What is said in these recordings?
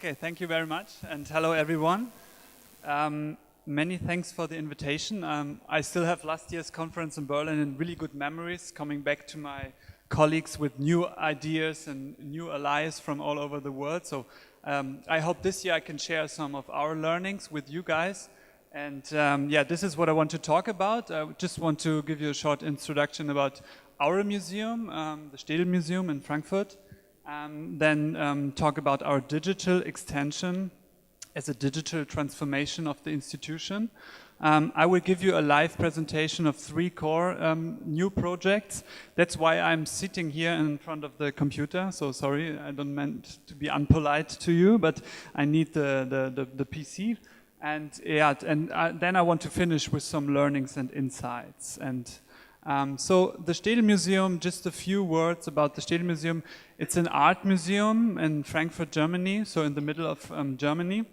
Okay, thank you very much, and hello everyone. Many thanks for the invitation. I still have last year's conference in Berlin and really good memories, coming back to my colleagues with new ideas and new allies from all over the world. So I hope this year I can share some of our learnings with you guys. And yeah, this is what I want to talk about. I just want to give you a short introduction about our museum, the Städel Museum in Frankfurt. Then talk about our digital extension as a digital transformation of the institution. I will give you a live presentation of 3 core new projects. That's why I'm sitting here in front of the computer. So sorry, I don't meant to be unpolite to you, but I need the PC. And yeah, then I want to finish with some learnings and insights. And so the Städel Museum, just a few words about the Städel Museum. It's an art museum in Frankfurt, Germany, so in the middle of Germany.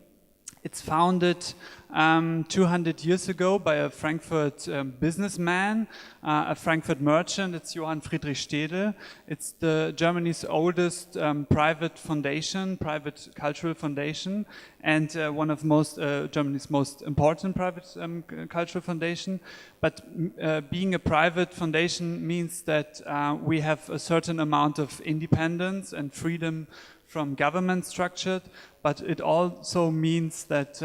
It's founded 200 years ago by a Frankfurt businessman, a Frankfurt merchant. It's Johann Friedrich Städel. It's Germany's oldest private foundation, private cultural foundation, and one of Germany's most important private cultural foundation. But being a private foundation means that we have a certain amount of independence and freedom from government structured, but it also means that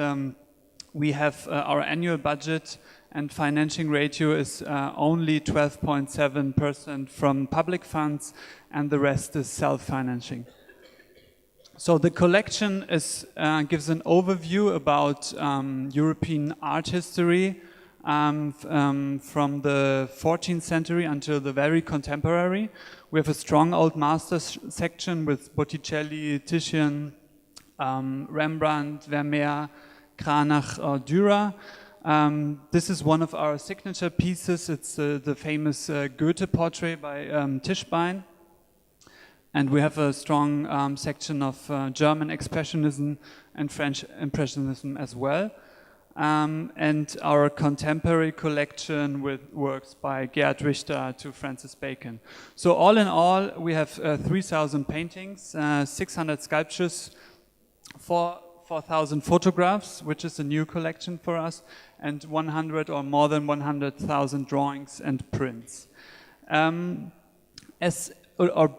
we have our annual budget and financing ratio is only 12.7% from public funds, and the rest is self-financing. So the collection gives an overview about European art history from the 14th century until the very contemporary. We have a strong old masters section with Botticelli, Titian, Rembrandt, Vermeer, Cranach, or Dürer. This is one of our signature pieces. It's the famous Goethe portrait by Tischbein. And we have a strong section of German Expressionism and French Impressionism as well. And our contemporary collection with works by Gerhard Richter to Francis Bacon. So all in all, we have 3,000 paintings, 600 sculptures, 4,000 photographs, which is a new collection for us, and 100 or more than 100,000 drawings and prints.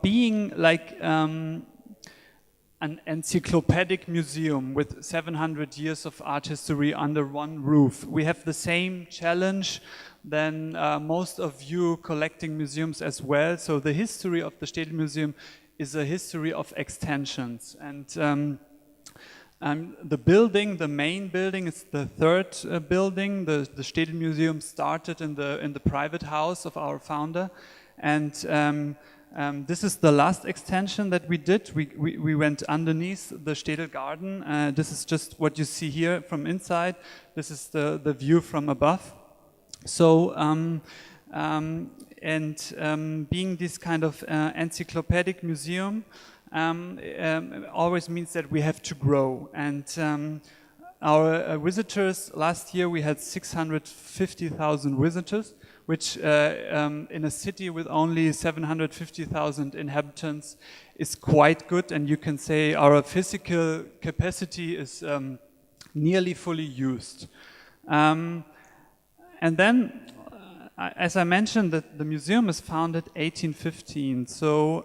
Being like an encyclopedic museum with 700 years of art history under one roof, we have the same challenge than most of you collecting museums as well. So the history of the Städel Museum is a history of extensions. And the main building is the third building. The Städel Museum started in the private house of our founder. And this is the last extension that we did. We went underneath the Stdel garden. This is just what you see here from inside. This is the view from above. So, being this kind of encyclopedic museum always means that we have to grow. And our visitors, last year we had 650,000 visitors, which in a city with only 750,000 inhabitants is quite good, and you can say our physical capacity is nearly fully used. And then, as I mentioned, the museum is founded 1815, so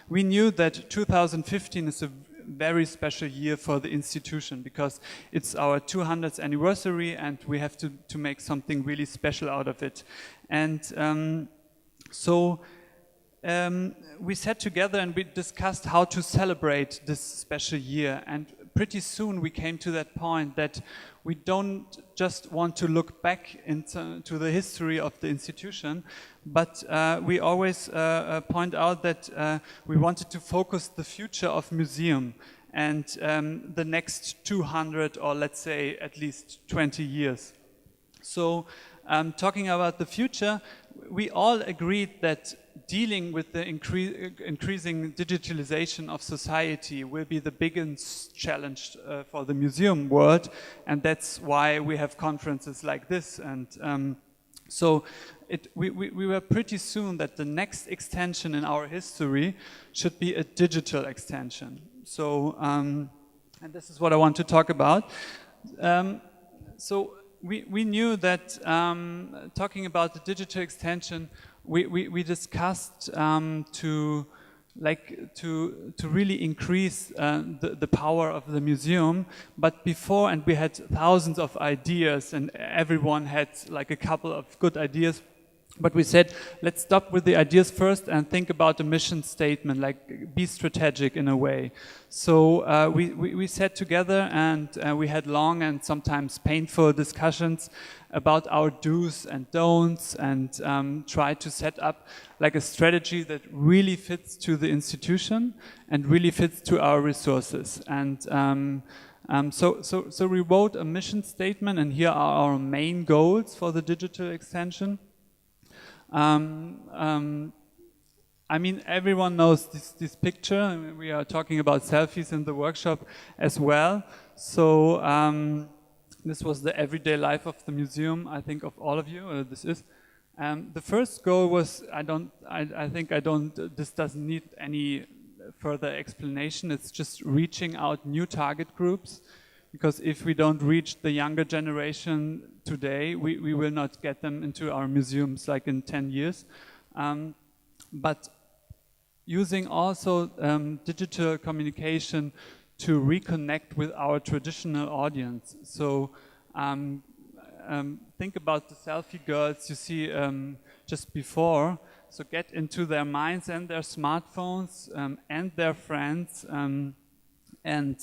we knew that 2015 is a very special year for the institution because it's our 200th anniversary and we have to make something really special out of it. And we sat together and we discussed how to celebrate this special year, and pretty soon we came to that point that we don't just want to look back into the history of the institution, but we always point out that we wanted to focus the future of museum and the next 200 or let's say at least 20 years. So talking about the future, we all agreed that dealing with the increasing digitalization of society will be the biggest challenge for the museum world, and that's why we have conferences like this. And so we were pretty soon that the next extension in our history should be a digital extension. So and this is what I want to talk about. So we knew that talking about the digital extension, we discussed to really increase the power of the museum, but before, and we had thousands of ideas, and everyone had like a couple of good ideas. But we said, let's stop with the ideas first and think about the mission statement, like be strategic in a way. So we sat together and we had long and sometimes painful discussions about our do's and don'ts, and tried to set up like a strategy that really fits to the institution and really fits to our resources. And so we wrote a mission statement, and here are our main goals for the digital extension. I mean, everyone knows this picture. We are talking about selfies in the workshop as well. So this was the everyday life of the museum, I think, of all of you. This is. The first goal was, this doesn't need any further explanation. It's just reaching out new target groups. Because if we don't reach the younger generation today, we will not get them into our museums like in 10 years. But using also digital communication to reconnect with our traditional audience. So think about the selfie girls you see just before. So get into their minds and their smartphones and their friends and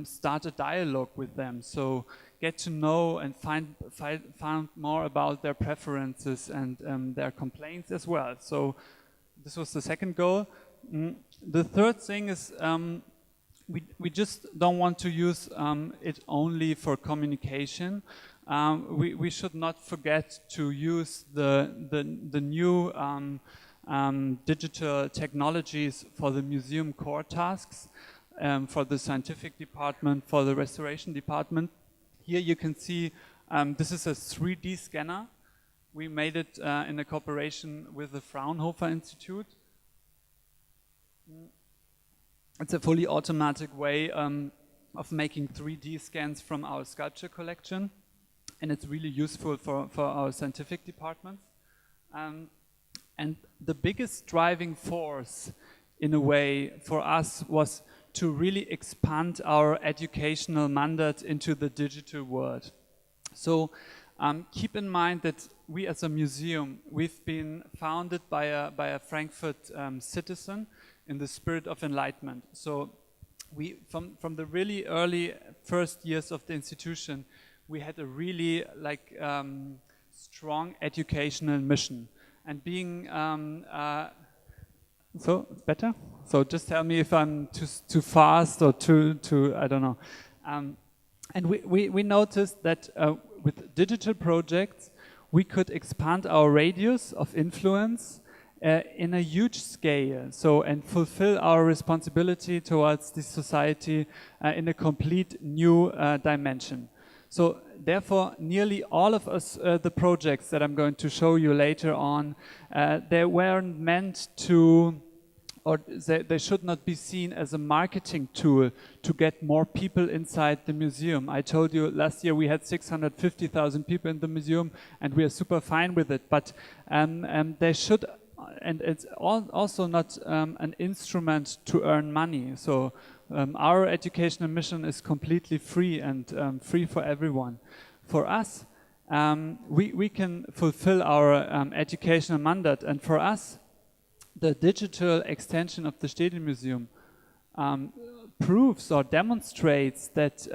start a dialogue with them. So get to know and find more about their preferences and their complaints as well. So this was the second goal. The third thing is we just don't want to use it only for communication. We should not forget to use the new digital technologies for the museum core tasks. For the scientific department, for the restoration department. Here you can see this is a 3D scanner. We made it in a cooperation with the Fraunhofer Institute. It's a fully automatic way of making 3D scans from our sculpture collection, and it's really useful for our scientific departments. And the biggest driving force, in a way, for us was to really expand our educational mandate into the digital world. So keep in mind that we as a museum, we've been founded by a Frankfurt citizen in the spirit of enlightenment. So we, from the really early first years of the institution, we had a really strong educational mission. And being so it's better. So just tell me if I'm too fast or too I don't know. And we noticed that with digital projects, we could expand our radius of influence in a huge scale. So and fulfill our responsibility towards this society in a complete new dimension. So therefore, nearly all of us, the projects that I'm going to show you later on, they weren't meant to, or they should not be seen as a marketing tool to get more people inside the museum. I told you last year we had 650,000 people in the museum, and we are super fine with it. But they should, and it's also not an instrument to earn money. So our educational mission is completely free and free for everyone. For us, we can fulfill our educational mandate, and for us, the digital extension of the Städel Museum proves or demonstrates that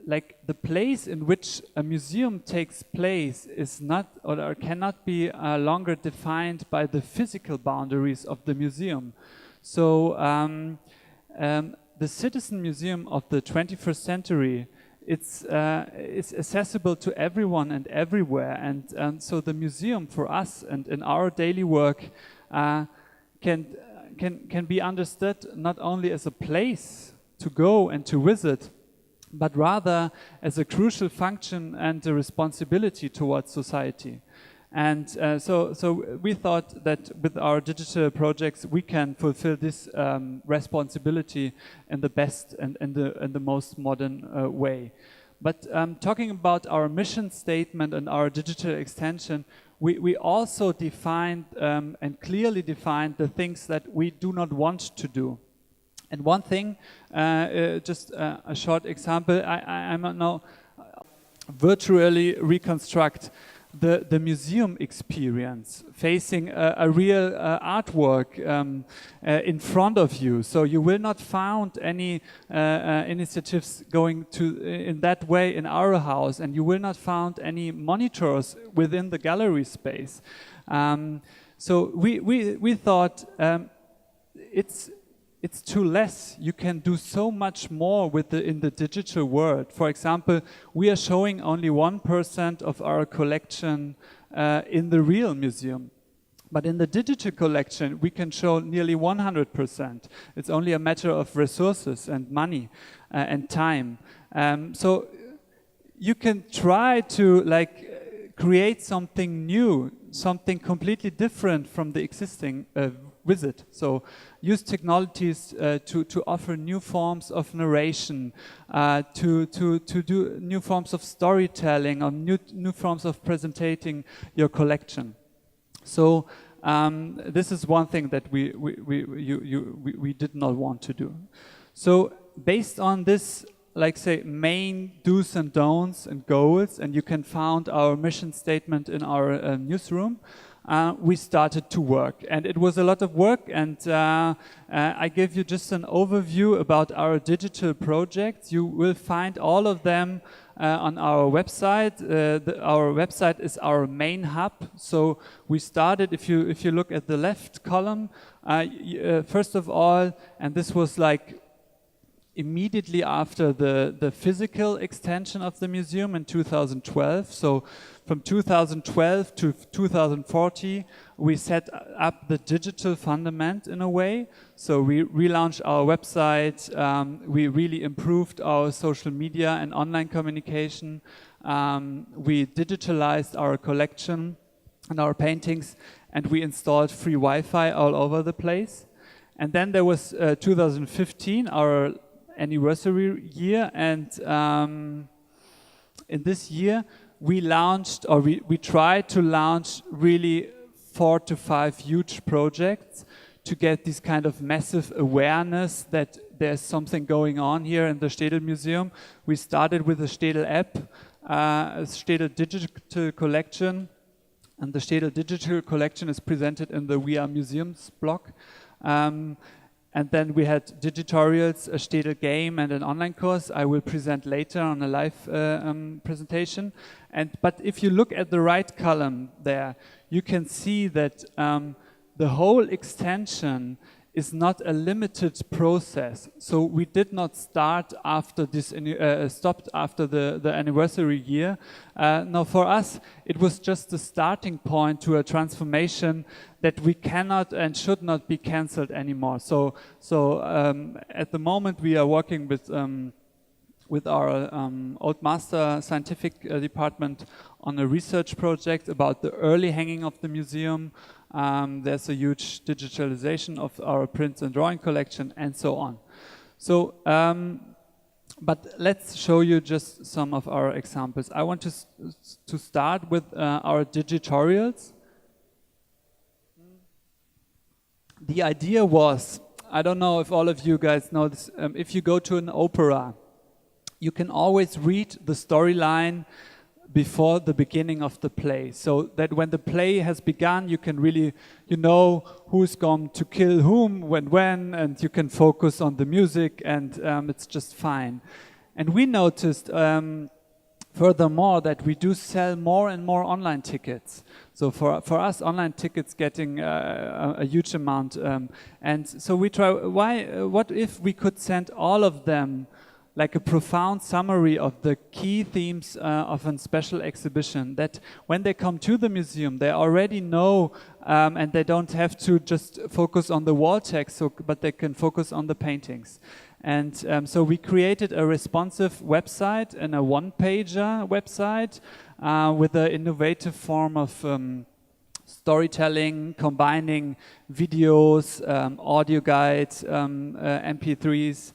like the place in which a museum takes place is not or cannot be longer defined by the physical boundaries of the museum. So the Citizen Museum of the 21st century, it's accessible to everyone and everywhere, and so the museum for us and in our daily work can be understood not only as a place to go and to visit, but rather as a crucial function and a responsibility towards society. And so we thought that with our digital projects we can fulfill this responsibility in the best and in the most modern way. But talking about our mission statement and our digital extension, we also defined and clearly defined the things that we do not want to do. And one thing, just a short example, I'm now virtually reconstruct the museum experience, facing a real artwork in front of you. So you will not find any initiatives going to in that way in our house, and you will not find any monitors within the gallery space. So we thought it's too less. You can do so much more with in the digital world. For example, we are showing only 1% of our collection in the real museum. But in the digital collection, we can show nearly 100%. It's only a matter of resources and money and time. So you can try to create something new, something completely different from the existing visit. So use technologies to offer new forms of narration, to do new forms of storytelling, or new forms of presenting your collection. So this is one thing that we did not want to do. So based on this, say, main do's and don'ts and goals, and you can find our mission statement in our newsroom, we started to work. And it was a lot of work, and I gave you just an overview about our digital projects. You will find all of them on our website. Our website is our main hub. So we started, if you look at the left column, first of all, and this was immediately after the physical extension of the museum in 2012. So from 2012 to 2040, we set up the digital fundament in a way. So we relaunched our website, we really improved our social media and online communication, we digitalized our collection and our paintings, and we installed free Wi-Fi all over the place. And then there was 2015, our anniversary year, and in this year we launched, or we tried to launch really 4 to 5 huge projects to get this kind of massive awareness that there's something going on here in the Städel Museum. We started with the Städel app, a Städel digital collection, and the Städel digital collection is presented in the We Are Museums blog. And then we had digitorials, a Stdel game, and an online course I will present later on a live presentation. But if you look at the right column there, you can see that the whole extension is not a limited process. So we did not start after this, stopped after the anniversary year. No, for us, it was just the starting point to a transformation that we cannot and should not be cancelled anymore. So at the moment we are working with our old master scientific department on a research project about the early hanging of the museum. There's a huge digitalization of our prints and drawing collection, and so on. So, but let's show you just some of our examples. I want to start with our digitorials. The idea was, I don't know if all of you guys know this, if you go to an opera, you can always read the storyline before the beginning of the play, so that when the play has begun, you can really, you know who's going to kill whom, when, and you can focus on the music, and it's just fine. And we noticed, furthermore, that we do sell more and more online tickets. So for us, online tickets getting a huge amount, and so we try. What if we could send all of them, like a profound summary of the key themes of a special exhibition, that when they come to the museum, they already know, and they don't have to just focus on the wall text, but they can focus on the paintings. And so we created a responsive website and a one-pager website with an innovative form of storytelling, combining videos, audio guides, MP3s,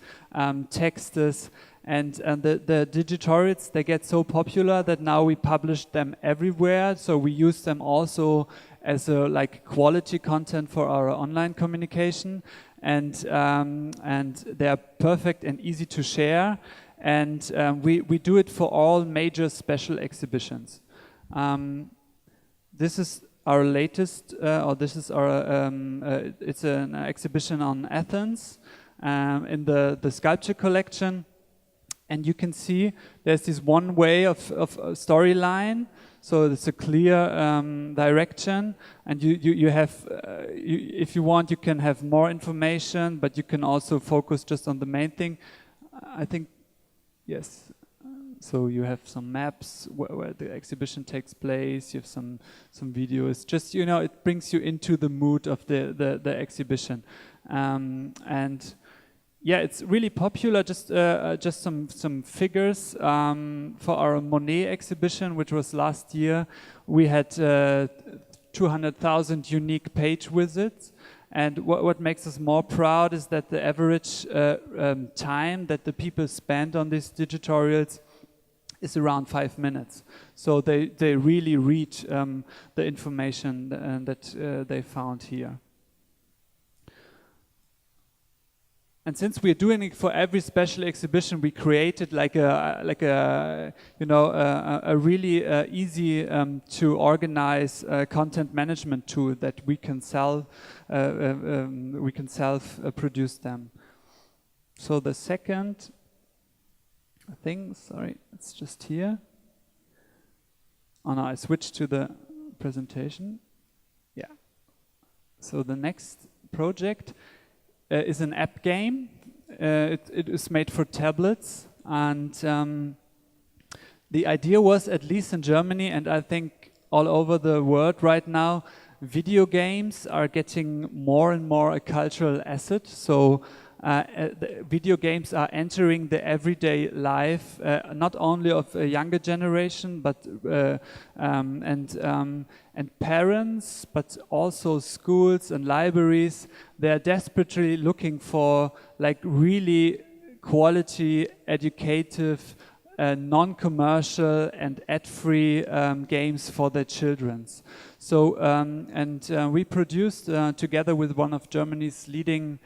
texts, and the digitorials, they get so popular that now we publish them everywhere. So we use them also as a like quality content for our online communication, and they are perfect and easy to share. And we do it for all major special exhibitions. This is our latest, or this is our, it's an exhibition on Athens in the sculpture collection. And you can see there's this one way of storyline, so it's a clear direction. And you have, if you want, you can have more information, but you can also focus just on the main thing. I think, yes. So you have some maps where the exhibition takes place. You have some videos. Just, you know, it brings you into the mood of the exhibition, and yeah, it's really popular. Just some figures for our Monet exhibition, which was last year. We had 200,000 unique page visits. And what makes us more proud is that the average time that the people spend on these digitorials is around 5 minutes. So they really read the information that they found here. And since we're doing it for every special exhibition, we created like a you know a really easy to organize content management tool that we can self-produce them. So the second thing, sorry, it's just here. Oh no, I switched to the presentation. Yeah. So the next project is an app game. It is made for tablets, and the idea was, at least in Germany, and I think all over the world right now, video games are getting more and more a cultural asset. So the video games are entering the everyday life, not only of a younger generation, but and parents, but also schools and libraries. They are desperately looking for like really quality, educative, non-commercial and ad-free games for their children. So we produced together with one of Germany's leading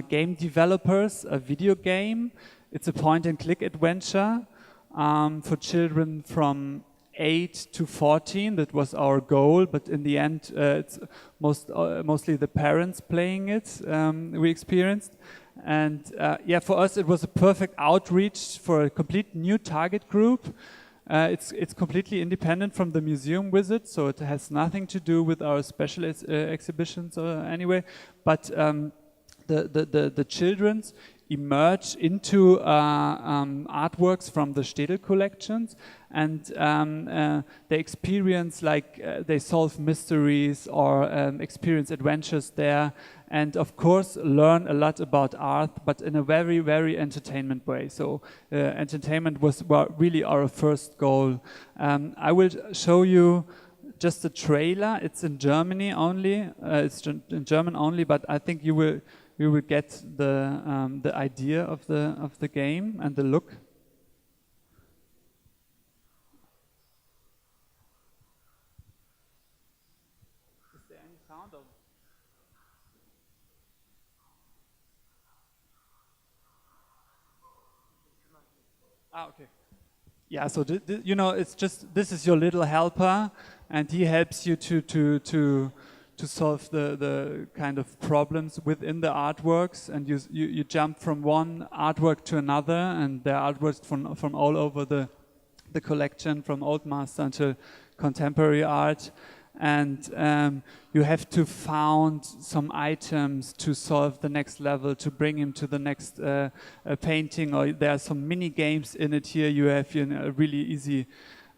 game developers a video game. It's a point-and-click adventure for children from 8 to 14. That was our goal, but in the end, it's mostly the parents playing it. We experienced, and yeah, for us it was a perfect outreach for a complete new target group. It's completely independent from the museum visit, so it has nothing to do with our special exhibitions anyway. But the children's emerge into artworks from the Städel collections, and they experience they solve mysteries or experience adventures there, and of course learn a lot about art, but in a very, very entertainment way. So entertainment was really our first goal. I will show you just a trailer. It's in Germany only. It's in German only, but I think you will get the idea of the game and the look. Is there any sound? Okay. Yeah. So you know, it's just, this is your little helper, and he helps you to solve the kind of problems within the artworks, and you jump from one artwork to another, and there are artworks from all over the collection, from old master until contemporary art, and you have to find some items to solve the next level, to bring him to the next painting, or there are some mini games in it. Here you have a really easy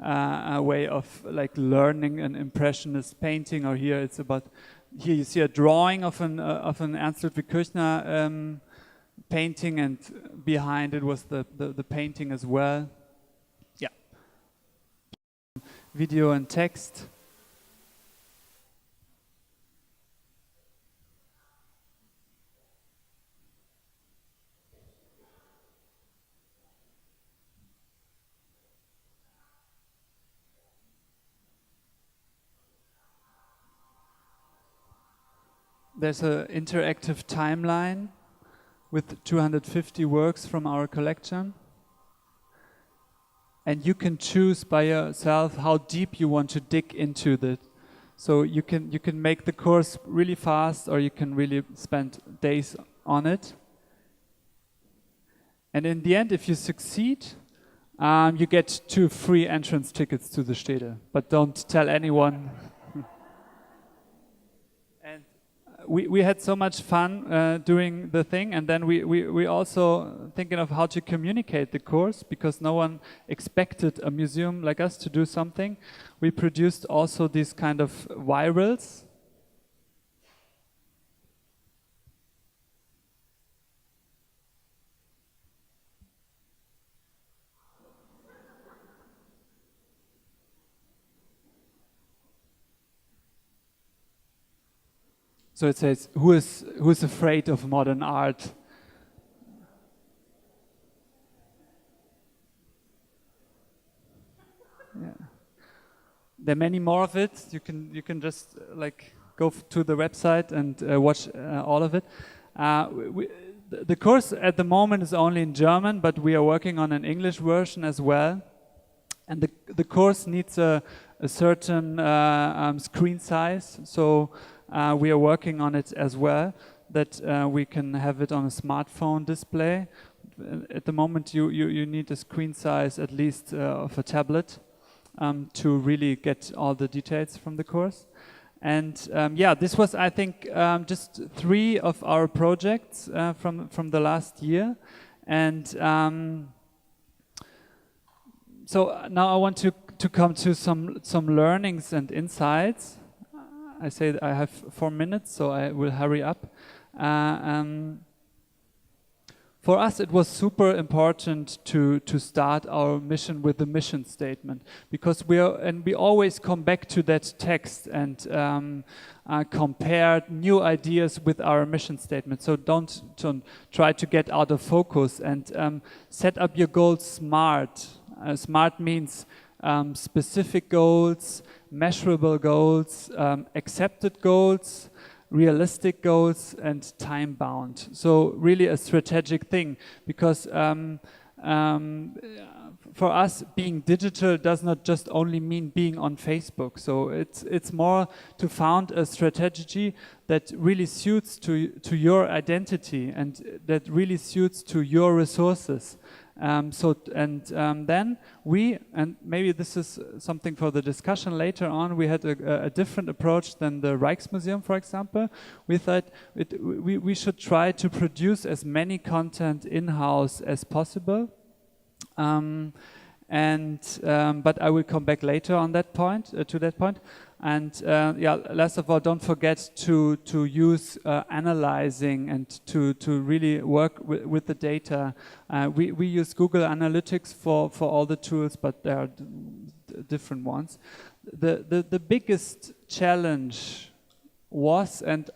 a way of like learning an impressionist painting, or here it's about, here you see a drawing of an Ernst Ludwig Kirchner painting, and behind it was the painting as well. Yeah. video and text. There's an interactive timeline with 250 works from our collection. And you can choose by yourself how deep you want to dig into it. So you can make the course really fast, or you can really spend days on it. And in the end, if you succeed, you get 2 free entrance tickets to the Städel. But don't tell anyone. We had so much fun doing the thing, and then we also thinking of how to communicate the course, because no one expected a museum like us to do something. We produced also these kind of virals. So it says, who is afraid of modern art? Yeah. There are many more of it. You can just like go to the website and watch all of it. The course at the moment is only in German, but we are working on an English version as well. And the course needs a certain screen size, so we are working on it as well, that we can have it on a smartphone display. At the moment, you need a screen size at least of a tablet to really get all the details from the course. And yeah, this was, I think, just 3 of our projects from the last year. And so now I want to come to some learnings and insights. I say that I have 4 minutes, so I will hurry up. For us, it was super important to start our mission with the mission statement, because we always come back to that text and compare new ideas with our mission statement. So don't try to get out of focus, and set up your goals smart. Smart means specific goals, measurable goals, accepted goals, realistic goals, and time bound. So really a strategic thing, because for us, being digital does not just only mean being on Facebook. So it's more to found a strategy that really suits to your identity, and that really suits to your resources. Then we, and maybe this is something for the discussion later on, we had a different approach than the Rijksmuseum, for example. We thought we should try to produce as many content in-house as possible. But I will come back later on that point, to that point. And yeah, last of all, don't forget to use analyzing and to really work with the data. We use Google Analytics for all the tools, but there are different ones. The biggest challenge was, and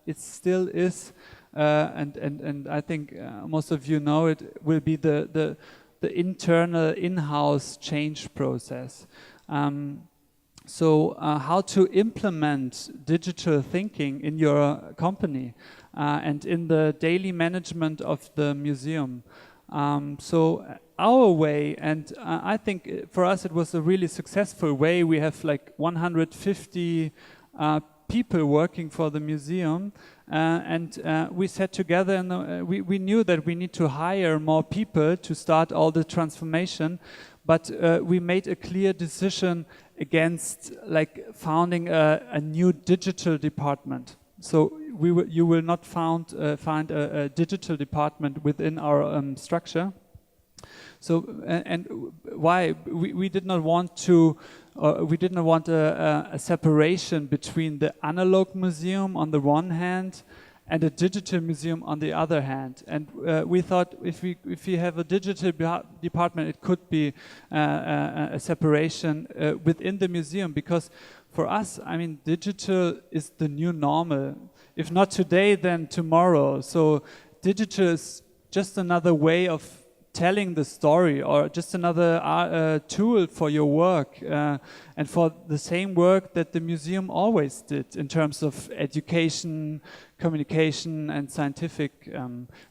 it still is, and I think most of you know it, will be the internal in-house change process. So how to implement digital thinking in your company and in the daily management of the museum. So our way, and I think for us it was a really successful way. We have like 150 people working for the museum, and we sat together, and we knew that we need to hire more people to start all the transformation, but we made a clear decision against like founding a new digital department. So you will not find a digital department within our structure. So and why we did not want to. We didn't want a separation between the analog museum on the one hand and a digital museum on the other hand. And we thought if we have a digital department, it could be a separation within the museum, because for us, I mean, digital is the new normal. If not today, then tomorrow. So digital is just another way of telling the story, or just another tool for your work, and for the same work that the museum always did in terms of education, communication, and scientific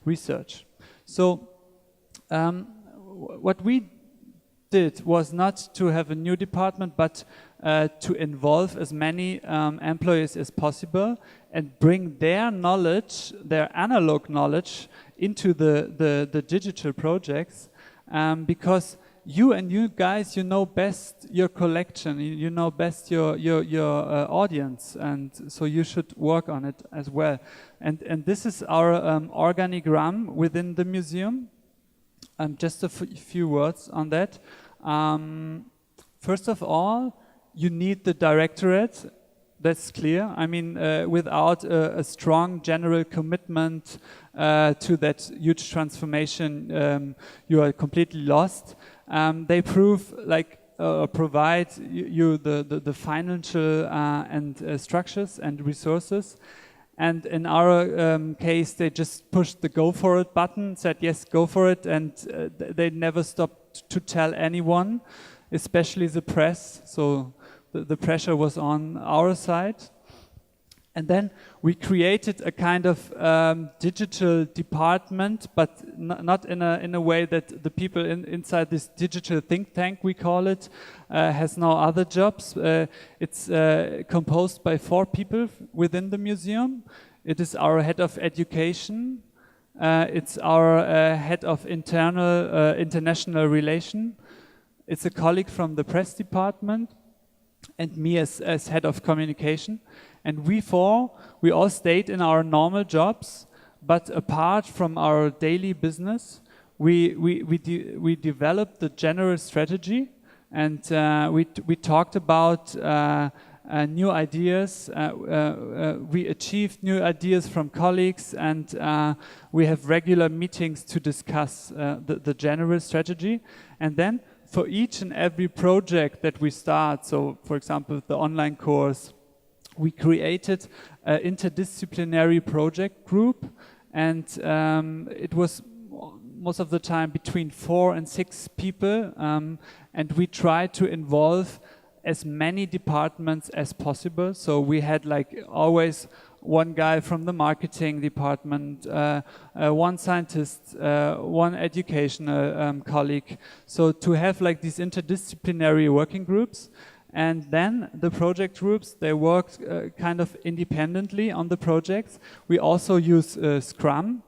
research. So what we did was not to have a new department, but to involve as many employees as possible and bring their knowledge, their analog knowledge, into the digital projects, because you guys, you know best your collection, you know best your audience, and so you should work on it as well. And this is our organigram within the museum. Just a few words on that. First of all, you need the directorate. That's clear. I mean, without a strong general commitment to that huge transformation, you are completely lost. They provide you the financial and structures and resources. And in our case, they just pushed the go for it button, said yes, go for it, and they never stopped to tell anyone, especially the press. So the pressure was on our side. And then we created a kind of digital department, but not in a way that the people inside this digital think tank, we call it, has no other jobs. It's composed by 4 people within the museum. It is our head of education. It's our head of international relation. It's a colleague from the press department, and me as head of communication. And we all stayed in our normal jobs, but apart from our daily business, we developed the general strategy, and we talked about new ideas. We achieved new ideas from colleagues, and we have regular meetings to discuss the general strategy. And then for each and every project that we start, so for example the online course, we created an interdisciplinary project group, and it was most of the time between 4 and 6 people, and we tried to involve as many departments as possible. So we had like always one guy from the marketing department, one scientist, one educational colleague. So to have like these interdisciplinary working groups. And then the project groups, they worked kind of independently on the projects. We also use Scrum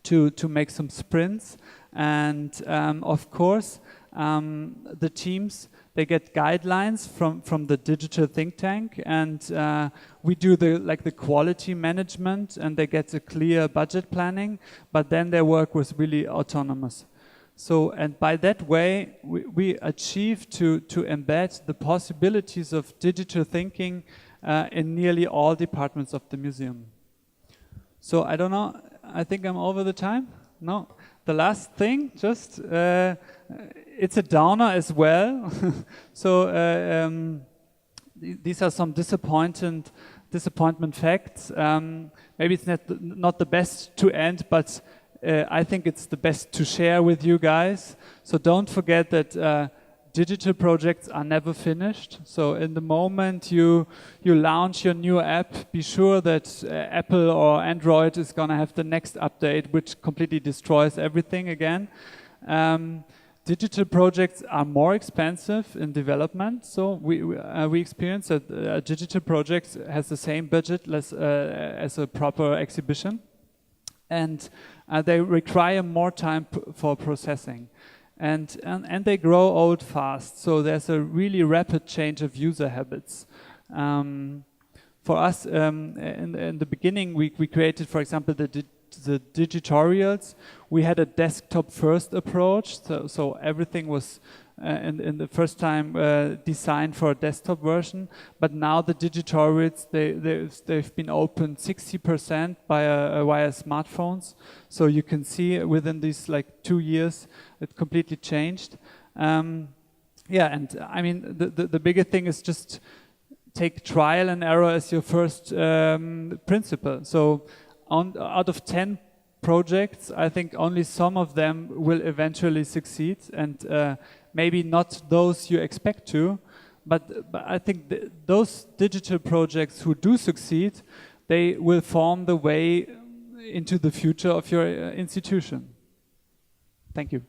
to make some sprints. And of course, the teams, they get guidelines from the digital think tank, and we do the quality management, and they get a clear budget planning, but then their work was really autonomous. So, and by that way, we achieved to embed the possibilities of digital thinking in nearly all departments of the museum. So I don't know, I think I'm over the time? No. The last thing, just, it's a downer as well. So these are some disappointment facts. Maybe it's not the best to end, but I think it's the best to share with you guys. So don't forget that digital projects are never finished. So in the moment you launch your new app, be sure that Apple or Android is going to have the next update, which completely destroys everything again. Digital projects are more expensive in development. So we experience that a digital project has the same budget as a proper exhibition. And they require more time for processing. And they grow old fast, so there's a really rapid change of user habits. For us, in the beginning, we created, for example, the digitorials. We had a desktop-first approach, so everything was in the first time designed for a desktop version, but now the digitories they've been opened 60% via smartphones. So you can see within these like 2 years it completely changed. Yeah, and I mean the bigger thing is just take trial and error as your first principle. So out of 10 projects, I think only some of them will eventually succeed, and maybe not those you expect to, but I think those digital projects who do succeed, they will form the way into the future of your institution. Thank you.